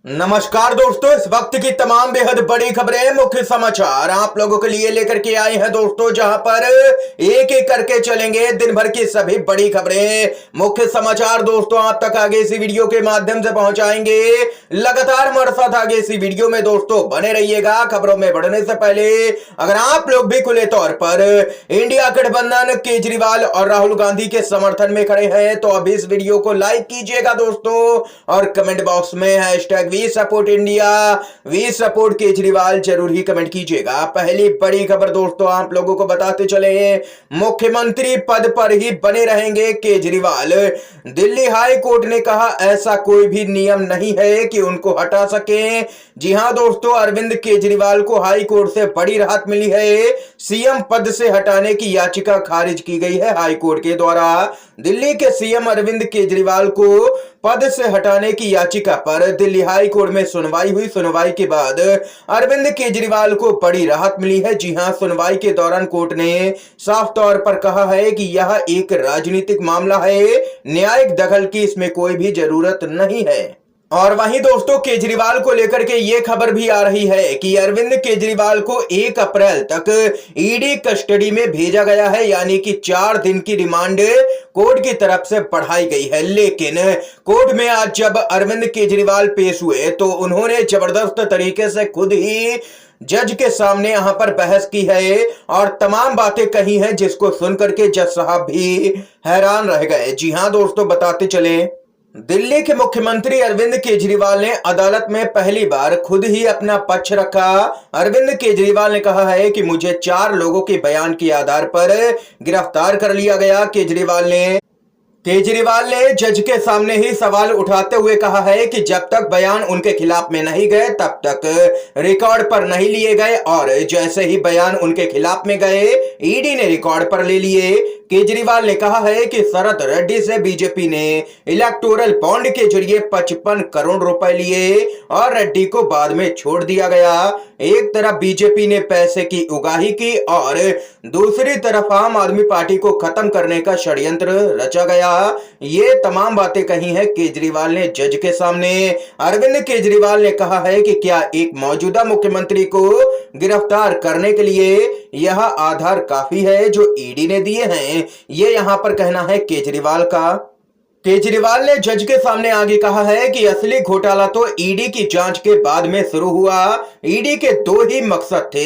नमस्कार दोस्तों, इस वक्त की तमाम बेहद बड़ी खबरें, मुख्य समाचार आप लोगों के लिए लेकर के आए हैं दोस्तों, जहां पर एक एक करके चलेंगे दिन भर की सभी बड़ी खबरें। मुख्य समाचार दोस्तों आप तक आगे इसी वीडियो के माध्यम से पहुंचाएंगे। लगातार हमारे साथ आगे इसी वीडियो में दोस्तों बने रहिएगा। खबरों में बढ़ने से पहले अगर आप लोग भी खुले तौर पर इंडिया गठबंधन केजरीवाल और राहुल गांधी के समर्थन में खड़े हैं तो अभी इस वीडियो को लाइक कीजिएगा दोस्तों, और कमेंट बॉक्स में hashtag we support India, we support Kejriwal जरूर ही कमेंट कीजिएगा। पहली बड़ी खबर दोस्तों आप लोगों को बताते चले, मुख्यमंत्री पद पर ही बने रहेंगे केजरीवाल। दिल्ली हाई कोर्ट ने कहा ऐसा कोई भी नियम नहीं है कि उनको हटा सके। जी हां दोस्तों, अरविंद केजरीवाल को हाई कोर्ट से बड़ी राहत मिली है। सीएम पद से हटाने की याचिका खारिज की गई है हाई कोर्ट के द्वारा। दिल्ली के सीएम अरविंद केजरीवाल को पद से हटाने की याचिका पर दिल्ली हाई कोर्ट में सुनवाई हुई। सुनवाई के बाद अरविंद केजरीवाल को बड़ी राहत मिली है। जी हां, सुनवाई के दौरान कोर्ट ने साफ तौर पर कहा है कि यह एक राजनीतिक मामला है, न्यायिक दखल की इसमें कोई भी जरूरत नहीं है। और वहीं दोस्तों केजरीवाल को लेकर के ये खबर भी आ रही है कि अरविंद केजरीवाल को 1 अप्रैल तक ईडी कस्टडी में भेजा गया है, यानी कि 4 दिन की रिमांड कोर्ट की तरफ से बढ़ाई गई है। लेकिन कोर्ट में आज जब अरविंद केजरीवाल पेश हुए तो उन्होंने जबरदस्त तरीके से खुद ही जज के सामने यहां पर बहस की है और तमाम बातें कही हैं, जिसको सुनकर के जज साहब भी हैरान रह गए। जी हां दोस्तों, बताते चले, दिल्ली के मुख्यमंत्री अरविंद केजरीवाल ने अदालत में पहली बार खुद ही अपना पक्ष रखा। अरविंद केजरीवाल ने कहा है कि मुझे 4 लोगों के बयान के आधार पर गिरफ्तार कर लिया गया। केजरीवाल ने जज के सामने ही सवाल उठाते हुए कहा है कि जब तक बयान उनके खिलाफ में नहीं गए तब तक रिकॉर्ड पर नहीं लिए गए, और जैसे ही बयान उनके खिलाफ में गए ईडी ने रिकॉर्ड पर ले लिए। केजरीवाल ने कहा है कि शरद रेड्डी से बीजेपी ने इलेक्टोरल बॉन्ड के जरिए 55 करोड़ रुपए लिए और रेड्डी को बाद में छोड़ दिया गया। एक तरफ बीजेपी ने पैसे की उगाही की और दूसरी तरफ आम आदमी पार्टी को खत्म करने का षड्यंत्र रचा गया। ये तमाम बातें कही हैं केजरीवाल ने जज के सामने। अरविंद केजरीवाल ने कहा है कि क्या एक मौजूदा मुख्यमंत्री को गिरफ्तार करने के लिए यह आधार काफी है जो ईडी ने दिए हैं, ये यहां पर कहना है केजरीवाल का। केजरीवाल ने जज के सामने आगे कहा है कि असली घोटाला तो ईडी की जांच के बाद में शुरू हुआ। ईडी के 2 ही मकसद थे,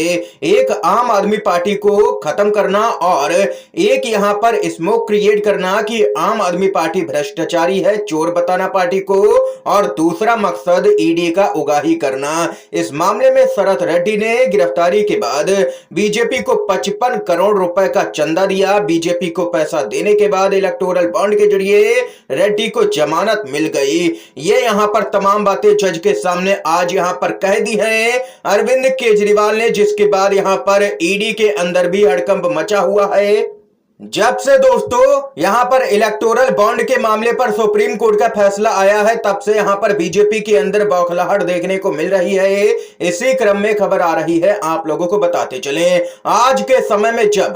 एक आम आदमी पार्टी को खत्म करना और एक यहां पर स्मोक क्रिएट करना कि आम आदमी पार्टी भ्रष्टाचारी है, चोर बताना पार्टी को, और दूसरा मकसद ईडी का उगाही करना। इस मामले में शरद रेड्डी ने गिरफ्तारी के बाद बीजेपी को 55 करोड़ रुपए का चंदा दिया। बीजेपी को पैसा देने के बाद इलेक्टोरल बॉन्ड के जरिए रेड्डी को जमानत मिल गई। ये यहां पर तमाम बातें जज के सामने आज यहां पर कह दी हैं अरविंद केजरीवाल ने, जिसके बाद यहां पर ईडी के अंदर भी हड़कंप मचा हुआ है। जब से दोस्तों यहां पर इलेक्टोरल बॉन्ड के मामले पर सुप्रीम कोर्ट का फैसला आया है, तब से यहां पर बीजेपी के अंदर बौखलाहट देखने को मिल रही है। इसी क्रम में खबर आ रही है, आप लोगों को बताते चले, आज के समय में जब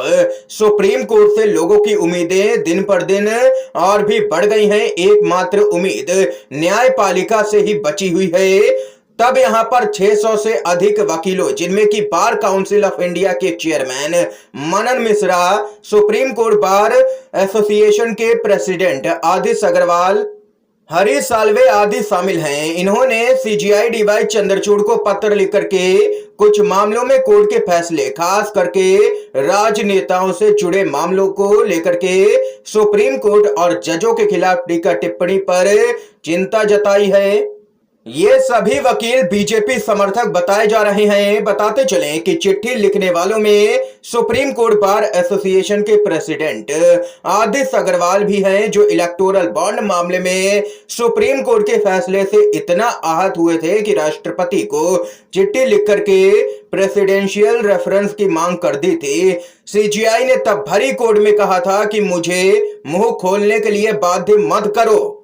सुप्रीम कोर्ट से लोगों की उम्मीदें दिन पर दिन और भी बढ़ गई हैं, एकमात्र उम्मीद न्यायपालिका से ही बची हुई है। तब यहां पर 600 से अधिक वकीलों, जिनमें की बार काउंसिल ऑफ इंडिया के chairman Manan Mishra, supreme court bar association के प्रेसिडेंट आदित्य अग्रवाल, हरीश साल्वे आदि शामिल हैं। इन्होंने सीजीआई डीवाई चंद्रचूड़ को पत्र लिखकर के कुछ मामलों में कोर्ट के फैसले, खास करके राजनेताओं से जुड़े मामलों को लेकर के सुप्रीम कोर्ट और जजों के खिलाफ टीका टिप्पणी पर चिंता जताई है। ये सभी वकील बीजेपी समर्थक बताए जा रहे हैं। बताते चलें कि चिट्ठी लिखने वालों में सुप्रीम कोर्ट बार एसोसिएशन के प्रेसिडेंट आदित्य अग्रवाल भी हैं, जो इलेक्टोरल बॉन्ड मामले में सुप्रीम कोर्ट के फैसले से इतना आहत हुए थे कि राष्ट्रपति को चिट्ठी लिख करके प्रेसिडेंशियल रेफरेंस की मांग कर दी थी। सीजीआई ने तब भरी कोर्ट में कहा था कि मुझे मुंह खोलने के लिए बाध्य मत करो।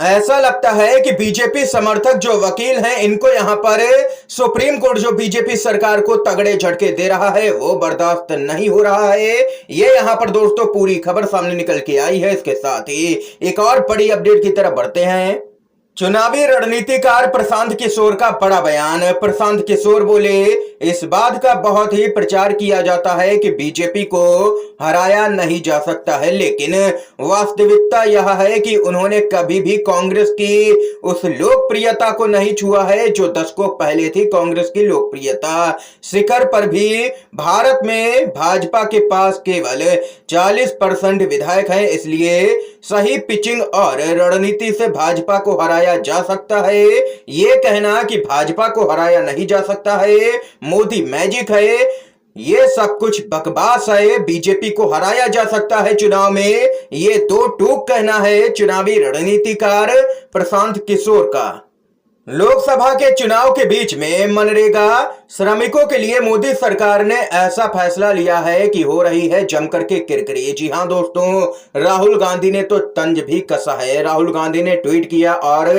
ऐसा लगता है कि बीजेपी समर्थक जो वकील हैं, इनको यहां पर सुप्रीम कोर्ट जो बीजेपी सरकार को तगड़े झटके दे रहा है वो बर्दाश्त नहीं हो रहा है। ये यहां पर दोस्तों पूरी खबर सामने निकल के आई है। इसके साथ ही एक और बड़ी अपडेट की तरफ बढ़ते हैं। चुनावी रणनीतिकार प्रशांत किशोर का बड़ा बयान। प्रशांत किशोर बोले, इस बात का बहुत ही प्रचार किया जाता है कि बीजेपी को हराया नहीं जा सकता है, लेकिन वास्तविकता यह है कि उन्होंने कभी भी कांग्रेस की उस लोकप्रियता को नहीं छुआ है जो दशकों पहले थी। कांग्रेस की लोकप्रियता शिखर पर भी भारत में भाजपा के पास केवल 40% विधायक हैं, इसलिए सही पिचिंग और रणनीति से भाजपा को हराया जा सकता है। ये कहना कि भाजपा को हराया नहीं जा सकता है, मोदी मैजिक है, ये सब कुछ बकवास है। बीजेपी को हराया जा सकता है चुनाव में, ये दो टूक कहना है चुनावी रणनीतिकार प्रशांत किशोर का। लोकसभा के चुनाव के बीच में मनरेगा श्रमिकों के लिए मोदी सरकार ने ऐसा फैसला लिया है कि हो रही है जमकर के किरकिरी। जी हां दोस्तों, राहुल गांधी ने तो तंज भी कसा है। राहुल गांधी ने ट्वीट किया और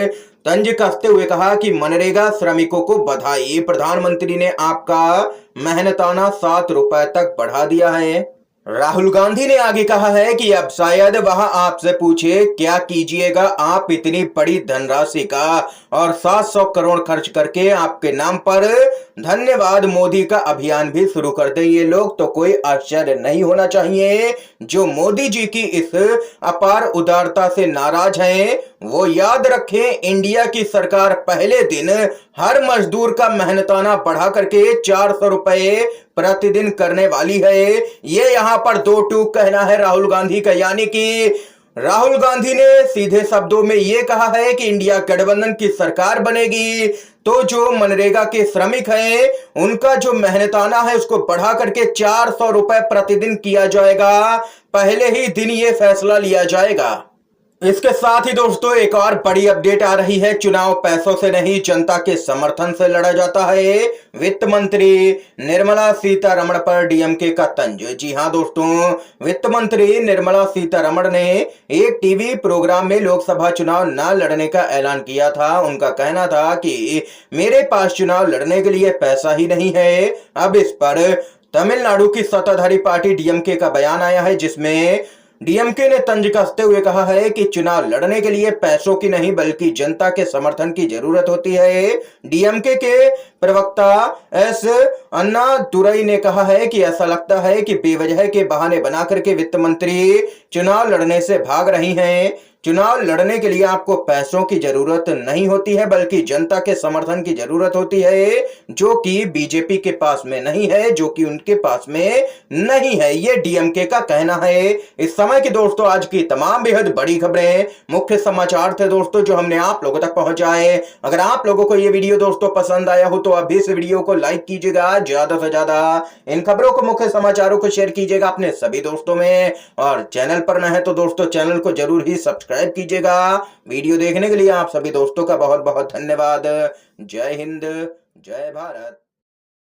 तंज कसते हुए कहा कि मनरेगा श्रमिकों को बधाई, प्रधानमंत्री ने आपका मेहनताना 7 रुपए तक बढ़ा दिया है। राहुल गांधी ने आगे कहा है कि अब शायद वह आपसे पूछे क्या कीजिएगा आप इतनी बड़ी धनराशि का और 700 करोड़ खर्च करके आपके नाम पर धन्यवाद मोदी का अभियान भी शुरू कर दे। ये लोग तो कोई आश्चर्य नहीं होना चाहिए जो मोदी जी की इस अपार उदारता से नाराज हैं। वो याद रखें, इंडिया की सरकार पहले दिन हर मजदूर का मेहनताना बढ़ा करके 400 रुपए प्रतिदिन करने वाली है। ये यहां पर दो टूक कहना है राहुल गांधी का, यानी कि राहुल गांधी ने सीधे शब्दों में यह कहा है कि इंडिया गठबंधन की सरकार बनेगी तो जो मनरेगा के श्रमिक हैं उनका जो मेहनताना है उसको बढ़ा करके 400 रुपए प्रतिदिन किया जाएगा। पहले ही दिन ये फैसला लिया जाएगा। इसके साथ ही दोस्तों एक और बड़ी अपडेट आ रही है। चुनाव पैसों से नहीं जनता के समर्थन से लड़ा जाता है। वित्त मंत्री निर्मला सीतारमण पर डीएमके का तंज। जी हां दोस्तों, वित्त मंत्री निर्मला सीतारमण ने एक टीवी प्रोग्राम में लोकसभा चुनाव न लड़ने का ऐलान किया था। उनका कहना था कि मेरे पास चुनाव लड़ने के लिए पैसा ही नहीं है। अब इस पर तमिलनाडु की सत्ताधारी पार्टी डीएमके का बयान आया है, जिसमें डीएमके ने तंज कसते हुए कहा है कि चुनाव लड़ने के लिए पैसों की नहीं बल्कि जनता के समर्थन की जरूरत होती है। डीएमके के प्रवक्ता एस अन्नादुरई ने कहा है कि ऐसा लगता है कि बेवजह के बहाने बनाकर के वित्त मंत्री चुनाव लड़ने से भाग रही हैं। चुनाव लड़ने के लिए आपको पैसों की जरूरत नहीं होती है बल्कि जनता के समर्थन की जरूरत होती है, जो कि बीजेपी के पास में नहीं है, जो कि उनके पास में नहीं है। ये डीएमके का कहना है। इस समय की दोस्तों आज की तमाम बेहद बड़ी खबरें, मुख्य समाचार थे दोस्तों जो हमने आप लोगों तक पहुंचाए। अगर आप लोगों को ये वीडियो दोस्तों पसंद आया हो तो अभी इस वीडियो को लाइक कीजिएगा, ज्यादा से ज्यादा इन खबरों को, मुख्य समाचारों को शेयर कीजिएगा अपने सभी दोस्तों में, और चैनल पर न है तो दोस्तों चैनल को जरूर ही सब्सक्राइब कीजिएगा। वीडियो देखने के लिए आप सभी दोस्तों का बहुत बहुत धन्यवाद। जय हिंद, जय भारत।